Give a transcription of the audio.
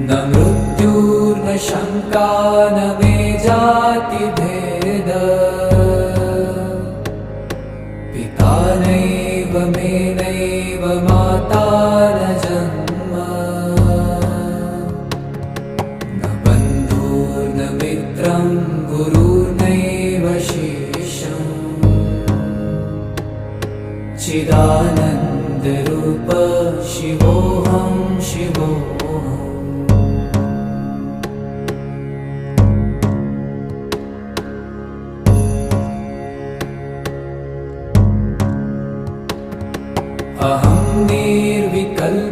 न मृत्युर्न शङ्का न मे जातिभेद पिता नैव मे नैव माता न जन्म न बन्धुर्न मित्रं गुरुर्नैव शिष्यम् चिदानन्दरूप शिवोऽहं शिवोऽहम्। अहं निर्विकल्प